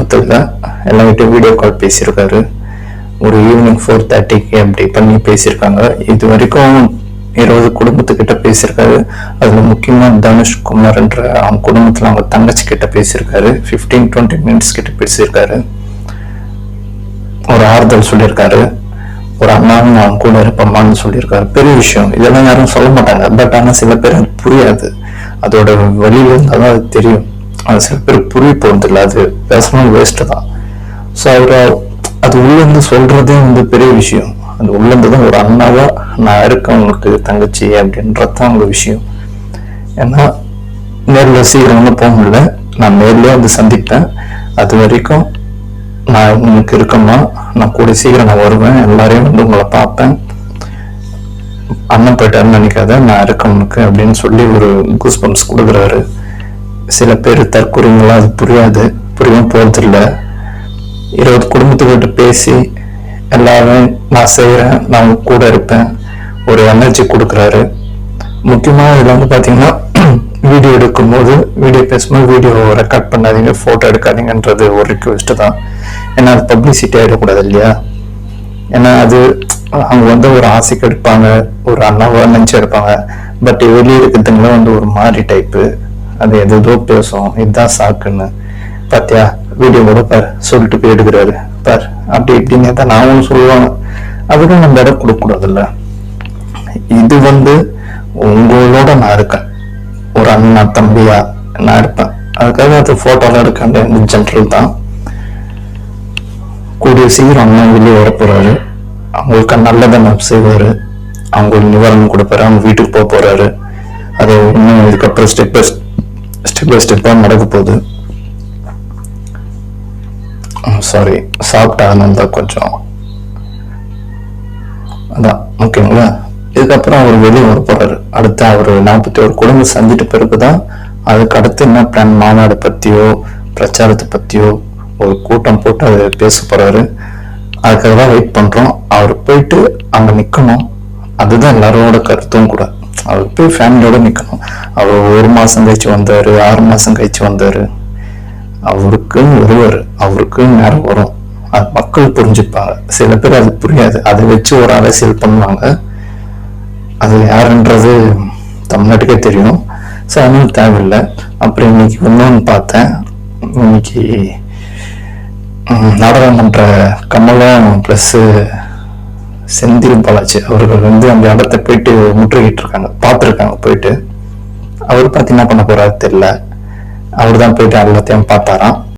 மட்டும் இல்லை, எல்லார்கிட்டையும் வீடியோ கால் பேசியிருக்காரு. ஒரு ஈவினிங் 4:30க்கு அப்படி பண்ணி பேசியிருக்காங்க. இது வரைக்கும் 20 குடும்பத்துக்கிட்ட பேசியிருக்காரு. அதுல முக்கியமா தனுஷ்குமார்ன்ற அவங்க குடும்பத்துல அவங்க தங்கச்சி கிட்ட பேசியிருக்காரு. 15-20 மினிட்ஸ் கிட்ட பேசியிருக்காரு. ஒரு ஆறுதல் சொல்லியிருக்காரு. ஒரு அண்ணாவும் அவங்க கூட இருப்பம்மான்னு சொல்லியிருக்காரு. பெரிய விஷயம். இதெல்லாம் யாரும் சொல்ல மாட்டாங்க. பட் ஆனா சில பேர் அது புரியாது. அதோட வழியில இருந்தாதான் அது தெரியும். அது சில பேர் புரிய போறது இல்லை. அது பேசணும் வேஸ்ட் தான். ஸோ அவரை அது உள்ளேருந்து சொல்றதே பெரிய விஷயம். அது உள்ளேருந்துதான் ஒரு அண்ணாவா நான் இருக்கேன் உங்களுக்கு தங்கச்சி அப்படின்றதுதான் அவங்க விஷயம். ஏன்னா நேரில் சீக்கிரமா போக முடியல. நான் நேர்லயே சந்திப்பேன். அது வரைக்கும் நான் உங்களுக்கு இருக்கேம்மா, நான் கூட சீக்கிரம் நான் வருவேன், எல்லாரையும் உங்களை பார்ப்பேன், அண்ணன் போயிட்டாருன்னு நினைக்காத, நான் இருக்கேன் உனக்கு அப்படின்னு சொல்லி ஒரு கூஸ் பம்ப்ஸ் கொடுக்குறாரு. சில பேர் தற்கொலைங்களா, அது புரியாம போறதில்லை. 20 குடும்பத்துக்கிட்ட பேசி எல்லாரும் நான் செய்யறேன், நான் உங்க கூட இருப்பேன், ஒரு எனர்ஜி கொடுக்குறாரு. முக்கியமா இதுல பாத்தீங்கன்னா வீடியோ எடுக்கும்போது, வீடியோ பேசும்போது வீடியோ ரெக்கார்ட் பண்ணாதீங்க, போட்டோ எடுக்காதீங்கன்றது ஒரு ரிக்வெஸ்ட் தான். ஏன்னா அது பப்ளிசிட்டி ஆயிடக்கூடாது இல்லையா. ஏன்னா அது அவங்க ஒரு ஆசைக்கு எடுப்பாங்க, ஒரு அண்ணாவா நினைச்சு எடுப்பாங்க. பட் வெளியே இருக்கிறதுங்களா ஒரு மாதிரி டைப்பு, அது எதோ பேசும், இதுதான் சாக்குன்னு. பாத்தியா வீடியோ கூட பார் சொல்லிட்டு போய் எடுக்கிறாரு பார், அப்படி இப்படின்னு தான் நானும் சொல்லுவாங்க. அதுக்கும் நம்ம இடம் கொடுக்க கூடாதுல்ல. இது உங்களோட நான் இருக்கேன், ஒரு அண்ணா தம்பியா நான் இருப்பேன். அதுக்காக அது போட்டோல எடுக்க ஜென்ரல் தான். கூடிய சீக்கிரம் அண்ணா வெளியே வர போறாரு. அவங்களுக்கு நல்லதை நான் செய்வாரு, அவங்களுக்கு நிவாரணம் கொடுப்பாரு, அவங்க வீட்டுக்கு போக போறாரு. அது இன்னும் இதுக்கப்புறம் ஸ்டெப் பை ஸ்டெப்பா நடக்க போகுது. சாரி, சாப்பிட்டாங்க கொஞ்சம் அதான் ஓகேங்களா. இதுக்கப்புறம் அவர் வெளியே வர போறாரு. அடுத்து அவர் 41 குடும்பம் செஞ்சுட்டு பிறகுதான் அதுக்கு அடுத்து என்ன பிளான், மாநாடு பத்தியோ பிரச்சாரத்தை பத்தியோ ஒரு கூட்டம் போட்டு அதை பேச போறாரு. அதுக்காக தான் வெயிட் பண்றோம். அவர் போயிட்டு அங்க நிக்கணும். அதுதான் எல்லாரோட கருத்தும் கூட. அவர் போய் ஃபேமிலியோட நிக்கணும். அவர் 1 மாசம் கழிச்சு வந்தாரு, 6 மாசம் கழிச்சு வந்தாரு. அவருக்குன்னு வருவாரு, அவருக்குன்னு நேரம் வரும். அது மக்கள் புரிஞ்சுப்பாங்க. சில பேர் அது புரியாது, அதை வச்சு ஒரு அரசியல் பண்ணுவாங்க. அது யாருன்றது தமிழ்நாட்டுக்கே தெரியும். ஸோ அதனால தேவையில்லை. அப்புறம் இன்னைக்கு இன்னொன்று பார்த்தேன். இன்னைக்கு நாடாளுமன்ற கமலம் பிளஸ் செந்தில் பாலாஜி அவர்கள் அந்த இடத்த போயிட்டு முற்றுகிட்டு இருக்காங்க, பார்த்துருக்காங்க. போயிட்டு அவர் பார்த்து என்ன பண்ண போறாரு தெரியல. அவர் தான் போயிட்டு எல்லாத்தையும் பார்த்தாராம்.